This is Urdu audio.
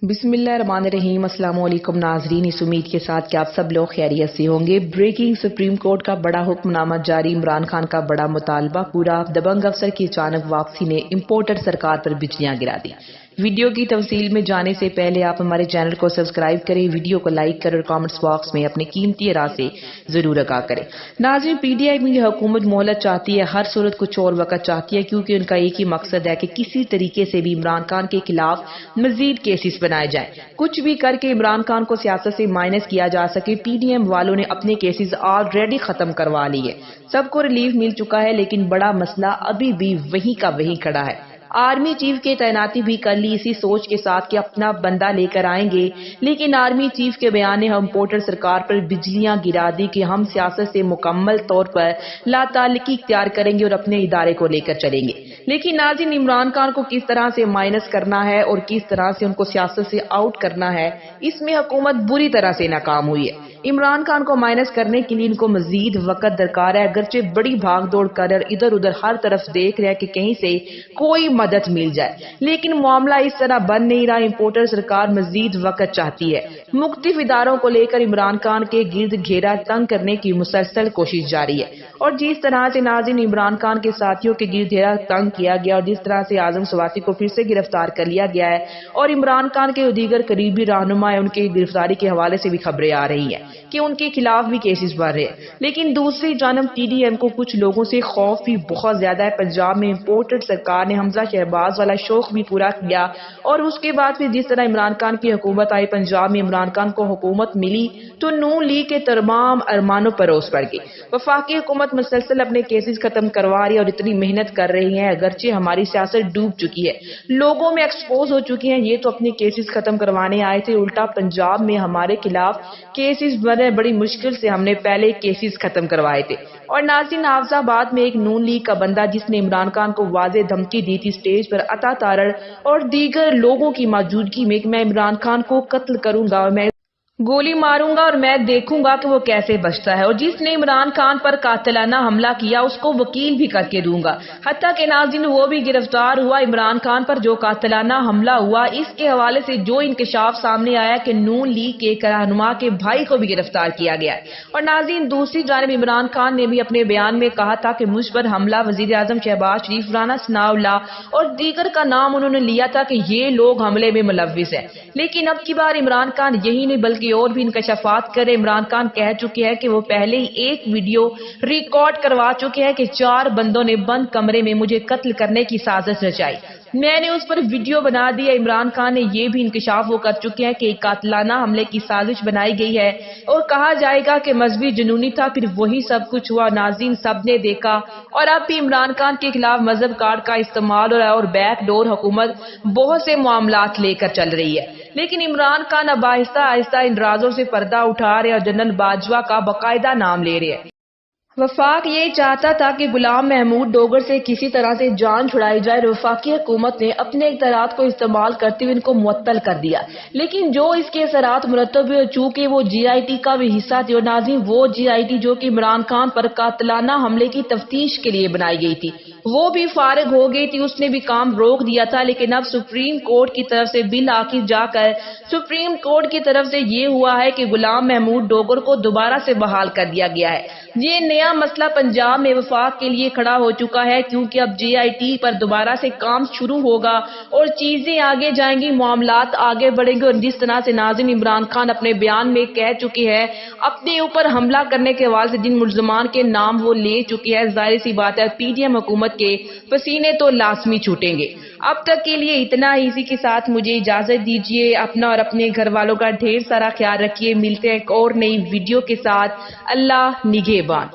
بسم اللہ الرحمن الرحیم۔ السلام علیکم ناظرین، اس امید کے ساتھ کہ آپ سب لوگ خیریت سے ہوں گے۔ بریکنگ، سپریم کورٹ کا بڑا حکم نامہ جاری، عمران خان کا بڑا مطالبہ پورا، دبنگ افسر کی اچانک واپسی نے امپورٹر سرکار پر بجلیاں گرا دی۔ ویڈیو کی تفصیل میں جانے سے پہلے آپ ہمارے چینل کو سبسکرائب کریں، ویڈیو کو لائک کریں اور کامنٹس باکس میں اپنے قیمتی رائے سے ضرور آگاہ کریں۔ ناظرین، پی ڈی آئی کی حکومت مہلت چاہتی ہے، ہر صورت کچھ اور وقت چاہتی ہے، کیونکہ ان کا ایک ہی مقصد ہے کہ کسی طریقے سے بھی عمران خان کے خلاف مزید کیسز بنائے جائیں، کچھ بھی کر کے عمران خان کو سیاست سے مائنس کیا جا سکے۔ پی ڈی ایم والوں نے اپنے کیسز آلریڈی ختم کروا لیے، سب کو ریلیف مل چکا ہے، لیکن بڑا مسئلہ ابھی بھی وہیں کا وہیں کھڑا ہے۔ آرمی چیف کی تعیناتی بھی کر لی اسی سوچ کے ساتھ کہ اپنا بندہ لے کر آئیں گے، لیکن آرمی چیف کے بیان نے امپورٹر سرکار پر بجلیاں گرا دی کہ ہم سیاست سے مکمل طور پر لا تعلقی اختیار کریں گے اور اپنے ادارے کو لے کر چلیں گے۔ لیکن ناظرین، عمران خان کو کس طرح سے مائنس کرنا ہے اور کس طرح سے ان کو سیاست سے آؤٹ کرنا ہے، اس میں حکومت بری طرح سے ناکام ہوئی ہے۔ عمران خان کو مائنس کرنے کے لیے ان کو مزید وقت درکار ہے، اگرچہ بڑی بھاگ دوڑ کر ادھر ادھر ہر طرف دیکھ رہے ہیں کہ کہیں سے کوئی مدد مل جائے، لیکن معاملہ اس طرح بن نہیں رہا۔ امپورٹر سرکار مزید وقت چاہتی ہے، مختلف اداروں کو لے کر عمران خان کے گرد گھیرا تنگ کرنے کی مسلسل کوشش جاری ہے، اور جس طرح سے ناظرین عمران خان کے ساتھیوں کے گرد گھیرا تنگ کیا گیا اور جس طرح سے اعظم سواتی کو پھر سے گرفتار کر لیا گیا ہے اور عمران خان کے دیگر قریبی رہنما ان کی گرفتاری کے حوالے سے بھی خبریں آ رہی ہیں کہ ان کے خلاف بھی کیسز بڑھ رہے ہیں، لیکن دوسری جانب ٹی ڈی ایم کو کچھ لوگوں سے خوف بھی بہت زیادہ ہے۔ پنجاب میں امپورٹڈ سرکار نے حمزہ شہباز والا شوق بھی پورا کیا، اور اس کے بعد پھر جس طرح عمران خان کی حکومت آئی، پنجاب میں عمران خان کو حکومت ملی تو نون لیگ کے تمام ارمانوں پر اوس پڑ گئی۔ وفاقی حکومت مسلسل اپنے کیسز ختم کروا رہی ہے اور اتنی محنت کر رہی ہے، اگرچہ ہماری سیاست ڈوب چکی ہے، لوگوں میں ایکسپوز ہو چکی ہیں، یہ تو اپنے کیسز ختم کروانے آئے تھے، الٹا پنجاب میں ہمارے خلاف کیسز بنے، بڑی مشکل سے ہم نے پہلے کیسز ختم کروائے تھے۔ اور ناظرین، حافظ آباد میں ایک نون لیگ کا بندہ جس نے عمران خان کو واضح دھمکی دی تھی سٹیج پر عطا تارڑ اور دیگر لوگوں کی موجودگی میں کہ میں عمران خان کو قتل کروں گا اور میں گولی ماروں گا اور میں دیکھوں گا کہ وہ کیسے بچتا ہے، اور جس نے عمران خان پر قاتلانہ حملہ کیا اس کو وکیل بھی کر کے دوں گا، حتیٰ کہ ناظرین وہ بھی گرفتار ہوا۔ عمران خان پر جو قاتلانہ حملہ ہوا، اس کے حوالے سے جو انکشاف سامنے آیا کہ نون لیگ کے رہنما کے بھائی کو بھی گرفتار کیا گیا ہے۔ اور ناظرین، دوسری جانب عمران خان نے بھی اپنے بیان میں کہا تھا کہ مجھ پر حملہ وزیر اعظم شہباز شریف، رانا ثناء اللہ اور دیگر کا نام انہوں نے لیا تھا کہ یہ لوگ حملے میں ملوث ہیں، لیکن اب کی بار عمران خان یہی نہیں بلکہ اور بھی انکشافات کرے۔ عمران خان کہہ چکے ہیں کہ وہ پہلے ہی ایک ویڈیو ریکارڈ کروا چکے ہیں کہ 4 بندوں نے بند کمرے میں مجھے قتل کرنے کی سازش رچائی، میں نے اس پر ویڈیو بنا دی ہے۔ عمران خان نے یہ بھی انکشاف وہ کر چکے ہیں کہ ایک قاتلانہ حملے کی سازش بنائی گئی ہے اور کہا جائے گا کہ مذہبی جنونی تھا، پھر وہی سب کچھ ہوا۔ ناظرین، سب نے دیکھا، اور اب بھی عمران خان کے خلاف مذہب کارڈ کا استعمال ہو رہا ہے اور بیک ڈور حکومت بہت سے معاملات لے کر چل رہی ہے، لیکن عمران خان اب آہستہ آہستہ ان رازوں سے پردہ اٹھا رہے اور جنرل باجوہ کا باقاعدہ نام لے رہے ہیں۔ وفاق یہ چاہتا تھا کہ غلام محمود ڈوگر سے کسی طرح سے جان چھڑائی جائے، اور وفاقی حکومت نے اپنے اختیارات کو استعمال کرتے ہوئے ان کو معطل کر دیا، لیکن جو اس کے اثرات مرتب ہوئے چونکہ وہ جی آئی ٹی کا بھی حصہ تھی، اور ناظرین وہ جی آئی ٹی جو کہ عمران خان پر قاتلانہ حملے کی تفتیش کے لیے بنائی گئی تھی وہ بھی فارغ ہو گئی تھی، اس نے بھی کام روک دیا تھا۔ لیکن اب سپریم کورٹ کی طرف سے بل آخر جا کر سپریم کورٹ کی طرف سے یہ ہوا ہے کہ غلام محمود ڈوگر کو دوبارہ سے بحال کر دیا گیا ہے۔ یہ نیا مسئلہ پنجاب میں وفاق کے لیے کھڑا ہو چکا ہے، کیونکہ اب جے آئی ٹی پر دوبارہ سے کام شروع ہوگا اور چیزیں آگے جائیں گی، معاملات آگے بڑھیں گے، اور جس طرح سے ناظرین عمران خان اپنے بیان میں کہہ چکے ہیں، اپنے اوپر حملہ کرنے کے حوالے سے جن ملزمان کے نام وہ لے چکے ہیں، ظاہر سی بات ہے پی ڈی ایم حکومت کے پسینے تو لازمی چھوٹیں گے۔ اب تک کے لیے اتنا ہی، اسی کے ساتھ مجھے اجازت دیجیے، اپنا اور اپنے گھر والوں کا ڈھیر سارا خیال رکھیے، ملتے ہیں ایک اور نئی ویڈیو کے ساتھ، اللہ نگہبان۔